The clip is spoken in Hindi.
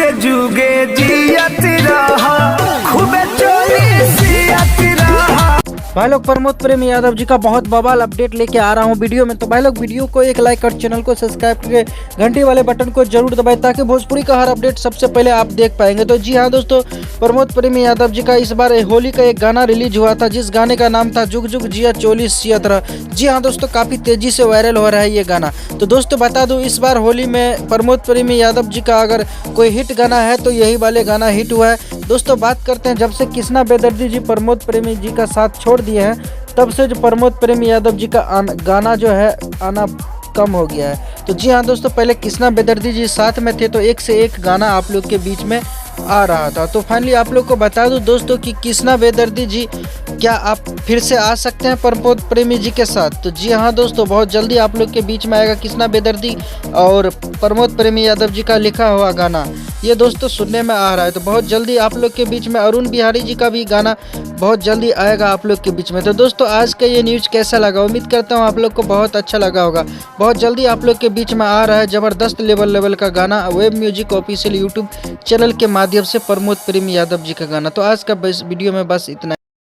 जुगे जुगे जियत रहा, खूबे चोरी सियत रहा। भाई लोग प्रमोद प्रेम यादव जी का बहुत बवाल अपडेट लेके आ रहा हूँ वीडियो में। तो भाई लोग वीडियो को एक लाइक और चैनल को सब्सक्राइब करके घंटी वाले बटन को जरूर दबाएं ताकि भोजपुरी का हर अपडेट सबसे पहले आप देख पाएंगे। तो जी हाँ दोस्तों, प्रमोद प्रेम यादव जी का इस बार होली का एक गाना रिलीज हुआ था जिस गाने का नाम था जुग जुग जिया चोली सियत रहा। जी हाँ दोस्तों, काफ़ी तेजी से वायरल हो रहा है ये गाना। तो दोस्तों बता दूँ, इस बार होली में प्रमोद प्रेम यादव जी का अगर कोई हिट गाना है तो यही वाले गाना हिट हुआ है। दोस्तों बात करते हैं, जब से कृष्णा बेदर्जी जी प्रमोद प्रेमी जी का साथ छोड़ दिए हैं तब से जो प्रमोद प्रेमी यादव जी का गाना जो है आना कम हो गया है। तो जी हाँ दोस्तों, पहले कृष्णा बेदर्जी जी साथ में थे तो एक से एक गाना आप लोग के बीच में आ रहा था। तो फाइनली आप लोग को बता दूं दोस्तों कि कृष्णा बेदर्जी जी क्या आप फिर से आ सकते हैं प्रमोद प्रेमी जी के साथ। तो जी हाँ दोस्तों, बहुत जल्दी आप लोग के बीच में आएगा कृष्णा बेदर्जी और प्रमोद प्रेमी यादव जी का लिखा हुआ गाना, ये दोस्तों सुनने में आ रहा है। तो बहुत जल्दी आप लोग के बीच में अरुण बिहारी जी का भी गाना बहुत जल्दी आएगा आप लोग के बीच में। तो दोस्तों आज का ये न्यूज़ कैसा लगा, उम्मीद करता हूँ आप लोग को बहुत अच्छा लगा होगा। बहुत जल्दी आप लोग के बीच में आ रहा है ज़बरदस्त लेवल का गाना web music official YouTube channel के माध्यम से प्रमोद प्रेमी यादव जी का गाना। तो आज का वीडियो में बस इतना।